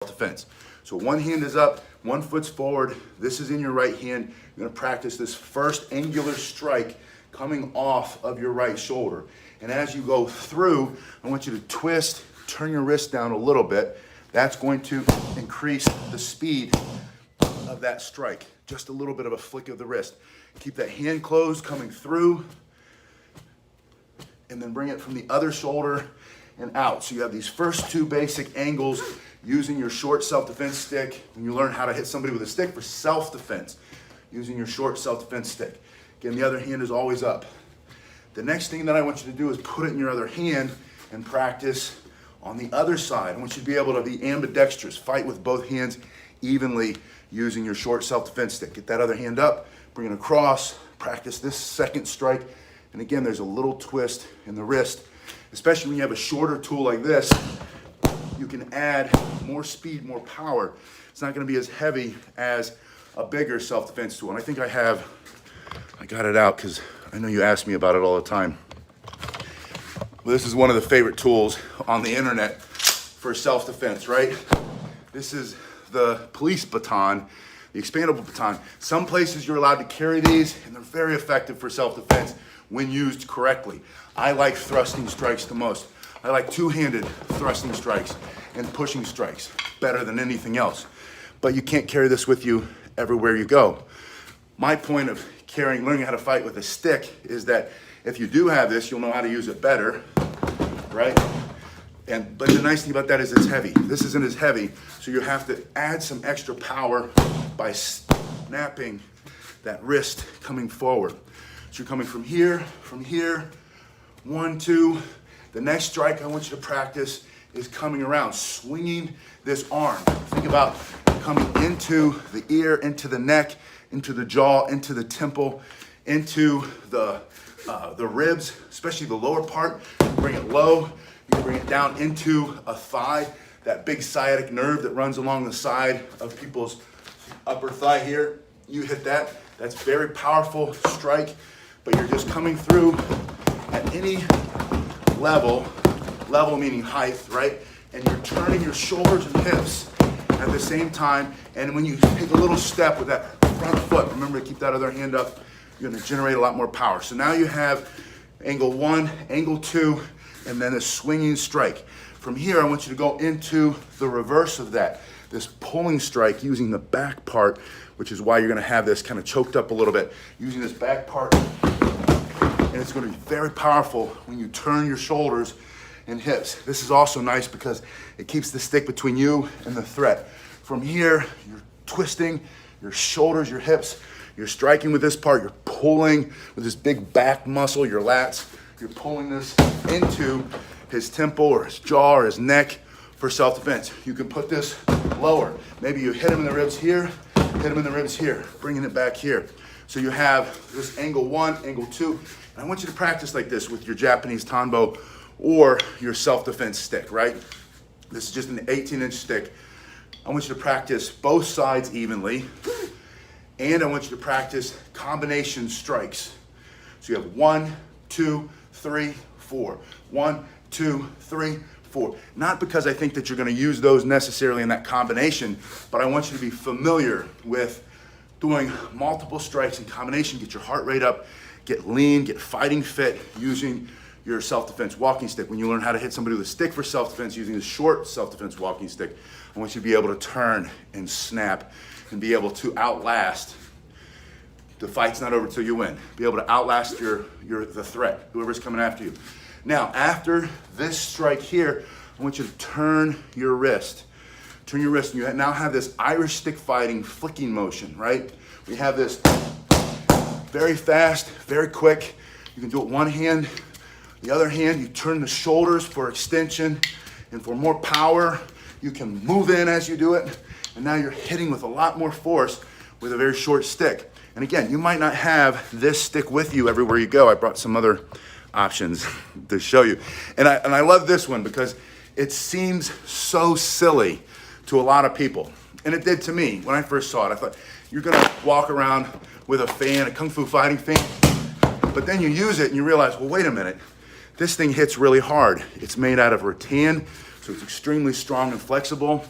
self-defense. So one hand is up, one foot's forward, this is in your right hand. You're gonna practice this first angular strike coming off of your right shoulder. And as you go through, I want you to twist, turn your wrist down a little bit. That's going to increase the speed of that strike. Just a little bit of a flick of the wrist. Keep that hand closed coming through, and then bring it from the other shoulder and out. So you have these first two basic angles using your short self-defense stick. When you learn how to hit somebody with a stick for self-defense, using your short self-defense stick. Again, the other hand is always up. The next thing that I want you to do is put it in your other hand and practice on the other side. I want you to be able to be ambidextrous, fight with both hands evenly using your short self-defense stick. Get that other hand up, bring it across, practice this second strike. And again, there's a little twist in the wrist, especially when you have a shorter tool like this. You can add more speed, more power. It's not gonna be as heavy as a bigger self-defense tool. And I think I got it out because I know you ask me about it all the time. Well, this is one of the favorite tools on the internet for self-defense, right? This is the police baton, the expandable baton. Some places you're allowed to carry these and they're very effective for self-defense when used correctly. I like thrusting strikes the most. I like two-handed thrusting strikes and pushing strikes better than anything else. But you can't carry this with you everywhere you go. My point of learning how to fight with a stick is that if you do have this, you'll know how to use it better, right? But the nice thing about that is it's heavy. This isn't as heavy, so you have to add some extra power by snapping that wrist coming forward. So you're coming from here, 1, 2. The next strike I want you to practice is coming around, swinging this arm. Think about coming into the ear, into the neck, into the jaw, into the temple, into the ribs, especially the lower part. You can bring it low, you can bring it down into a thigh, that big sciatic nerve that runs along the side of people's upper thigh here. You hit that, that's very powerful strike, but you're just coming through at any level meaning height, right? And you're turning your shoulders and hips at the same time. And when you take a little step with that front foot, remember to keep that other hand up, you're gonna generate a lot more power. So now you have angle 1, angle 2, and then a swinging strike. From here, I want you to go into the reverse of that, this pulling strike using the back part, which is why you're gonna have this kind of choked up a little bit, using this back part. And it's gonna be very powerful when you turn your shoulders and hips. This is also nice because it keeps the stick between you and the threat. From here, you're twisting your shoulders, your hips, you're striking with this part, you're pulling with this big back muscle, your lats, you're pulling this into his temple or his jaw or his neck for self-defense. You can put this lower. Maybe you hit him in the ribs here, hit him in the ribs here, bringing it back here. So you have this angle 1, angle 2, and I want you to practice like this with your Japanese tanbo or your self-defense stick, right? This is just an 18-inch stick. I want you to practice both sides evenly, and I want you to practice combination strikes. So you have 1, 2, 3, 4. 1, 2, 3, 4. Not because I think that you're gonna use those necessarily in that combination, but I want you to be familiar with doing multiple strikes in combination, get your heart rate up, get lean, get fighting fit using your self-defense walking stick. When you learn how to hit somebody with a stick for self-defense using a short self-defense walking stick, I want you to be able to turn and snap and be able to outlast. The fight's not over till you win. Be able to outlast the threat, whoever's coming after you. Now, after this strike here, I want you to turn your wrist. Turn your wrist, and you now have this Irish stick fighting flicking motion, right? We have this very fast, very quick. You can do it one hand. The other hand, you turn the shoulders for extension and for more power. You can move in as you do it. And now you're hitting with a lot more force with a very short stick. And again, you might not have this stick with you everywhere you go. I brought some other options to show you. And I love this one because it seems so silly to a lot of people. And it did to me when I first saw it. I thought, you're gonna walk around with a fan, a Kung Fu fighting fan. But then you use it and you realize, well, wait a minute. This thing hits really hard. It's made out of rattan, so it's extremely strong and flexible.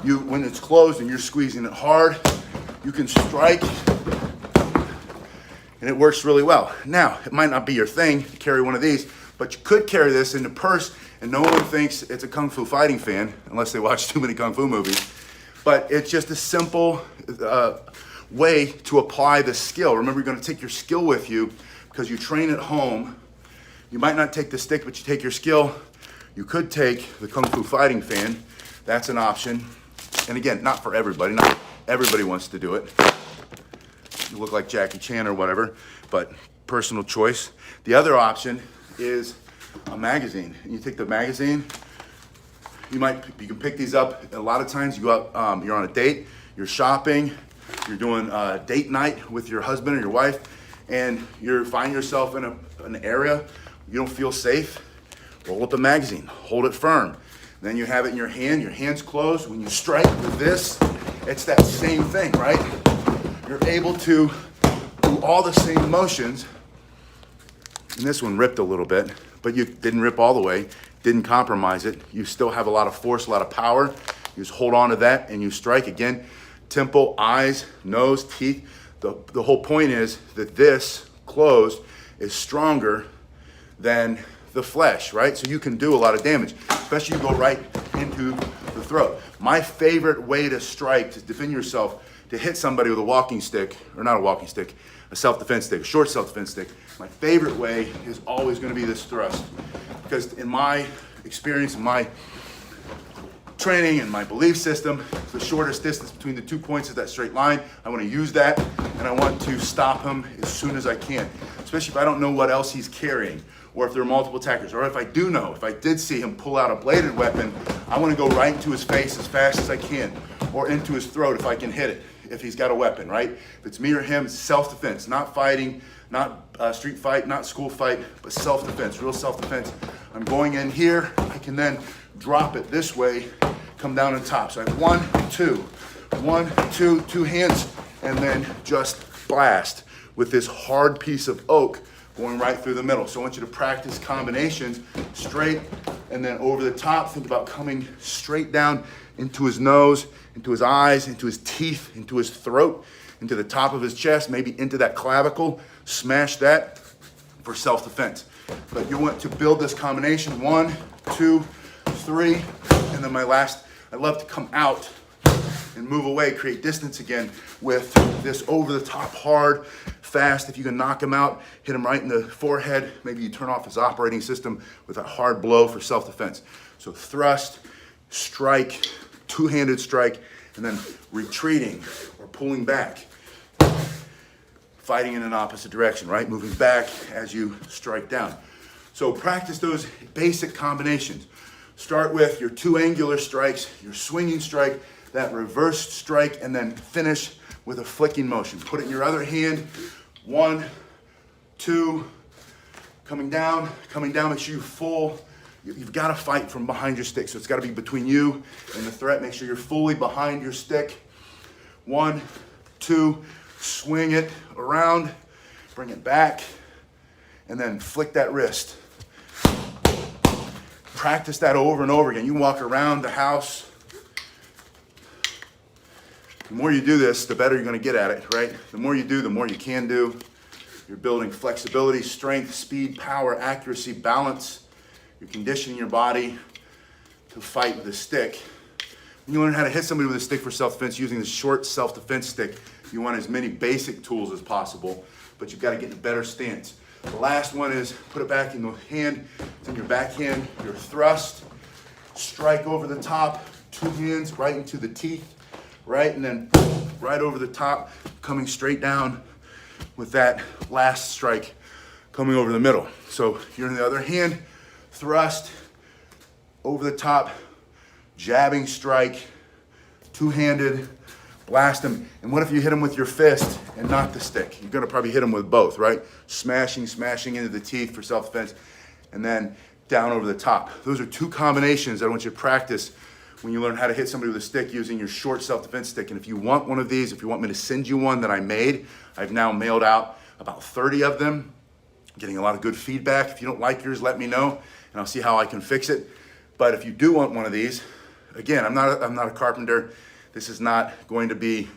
when it's closed and you're squeezing it hard, you can strike, and it works really well. Now, it might not be your thing to carry one of these, but you could carry this in the purse, and no one thinks it's a Kung Fu Fighting fan, unless they watch too many Kung Fu movies. But it's just a simple way to apply the skill. Remember, you're gonna take your skill with you because you train at home. You might not take the stick, but you take your skill. You could take the Kung Fu Fighting fan. That's an option. And again, not for everybody. Not everybody wants to do it. You look like Jackie Chan or whatever, but personal choice. The other option is a magazine. And you take the magazine, you can pick these up. A lot of times you go out, you're on a date, you're shopping, you're doing a date night with your husband or your wife, and you find yourself in an area you don't feel safe. Roll up a magazine, hold it firm. Then you have it in your hand, your hand's closed. When you strike with this, it's that same thing, right? You're able to do all the same motions. And this one ripped a little bit, but you didn't rip all the way, didn't compromise it. You still have a lot of force, a lot of power. You just hold on to that and you strike again. Temple, eyes, nose, teeth. The whole point is that this closed is stronger than the flesh, right? So you can do a lot of damage, especially you go right into the throat. My favorite way to strike, to defend yourself, to hit somebody with a walking stick, or not a walking stick, a self-defense stick, a short self-defense stick. My favorite way is always gonna be this thrust. Because in my experience, in my training and my belief system, the shortest distance between the 2 points is that straight line. I wanna use that, and I want to stop him as soon as I can, especially if I don't know what else he's carrying, or if there are multiple attackers, or if I do know, if I did see him pull out a bladed weapon, I wanna go right into his face as fast as I can, or into his throat if I can hit it, if he's got a weapon, right? If it's me or him, it's self-defense, not fighting, not street fight, not school fight, but self-defense, real self-defense. I'm going in here, I can then drop it this way, come down on top. So I have 1, 2, 2 hands, and then just blast with this hard piece of oak going right through the middle. So I want you to practice combinations straight and then over the top. Think about coming straight down into his nose, into his eyes, into his teeth, into his throat, into the top of his chest, maybe into that clavicle. Smash that for self-defense. But you want to build this combination, 1, 2, 3, and then my last, I love to come out and move away, create distance again with this over the top, hard, fast. If you can knock him out, hit him right in the forehead, maybe you turn off his operating system with a hard blow for self-defense. So thrust, strike, two-handed strike, and then retreating or pulling back. Fighting in an opposite direction, right? Moving back as you strike down. So practice those basic combinations. Start with your two angular strikes, your swinging strike, that reversed strike, and then finish with a flicking motion. Put it in your other hand. 1, 2, coming down, make sure you've got to fight from behind your stick. So it's got to be between you and the threat. Make sure you're fully behind your stick. 1, 2, swing it around, bring it back, and then flick that wrist. Practice that over and over again. You walk around the house. The more you do this, the better you're going to get at it, right? The more you do, the more you can do. You're building flexibility, strength, speed, power, accuracy, balance. You're conditioning your body to fight with a stick. When you learn how to hit somebody with a stick for self-defense using the short self-defense stick, you want as many basic tools as possible, but you've got to get in a better stance. The last one is put it back in the hand. It's in your backhand, your thrust, strike over the top, two hands right into the teeth, right? And then right over the top, coming straight down with that last strike coming over the middle. So you're in the other hand, thrust, over the top, jabbing strike, two-handed, blast him. And what if you hit him with your fist and not the stick? You're gonna probably hit him with both, right? Smashing into the teeth for self-defense, and then down over the top. Those are two combinations that I want you to practice when you learn how to hit somebody with a stick using your short self-defense stick. And if you want one of these, if you want me to send you one that I made, I've now mailed out about 30 of them, getting a lot of good feedback. If you don't like yours, let me know, and I'll see how I can fix it. But if you do want one of these, again, I'm not a carpenter. This is not going to be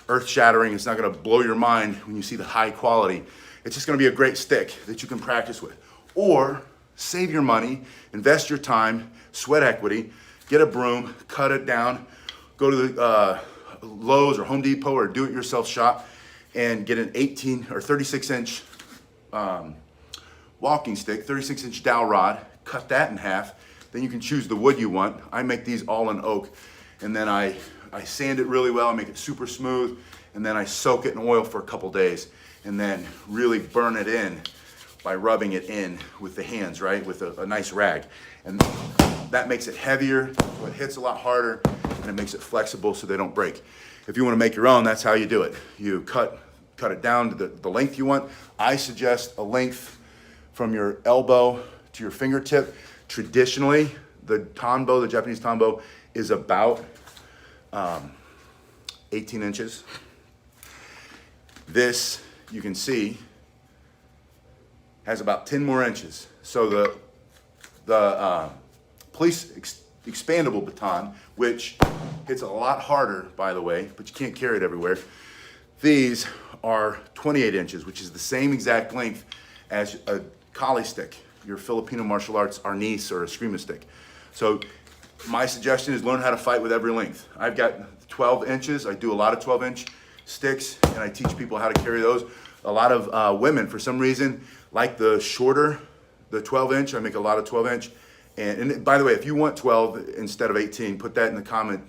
earth-shattering. It's not going to blow your mind when you see the high quality. It's just going to be a great stick that you can practice with. Or save your money, invest your time, sweat equity, get a broom, cut it down, go to the Lowe's or Home Depot or do-it-yourself shop and get an 18 or 36-inch walking stick, 36-inch dowel rod, cut that in half. Then you can choose the wood you want. I make these all in oak, and then I sand it really well, I make it super smooth, and then I soak it in oil for a couple days, and then really burn it in by rubbing it in with the hands, right, with a nice rag. And that makes it heavier, so it hits a lot harder, and it makes it flexible so they don't break. If you want to make your own, that's how you do it. You cut it down to the length you want. I suggest a length from your elbow to your fingertip. Traditionally, the tanbo, the Japanese tanbo, is about 18 inches. This, you can see, has about 10 more inches. So the police expandable baton, which hits a lot harder, by the way, but you can't carry it everywhere. These are 28 inches, which is the same exact length as a Kali stick, your Filipino martial arts arnis or eskrima stick. So my suggestion is learn how to fight with every length. I've got 12 inches. I do a lot of 12-inch sticks, and I teach people how to carry those. A lot of women, for some reason, like the shorter, the 12-inch. I make a lot of 12-inch. And by the way, if you want 12 instead of 18, put that in the comment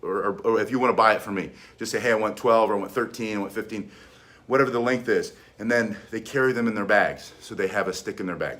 or if you want to buy it from me. Just say, hey, I want 12 or I want 13, I want 15, whatever the length is. And then they carry them in their bags, so they have a stick in their bag.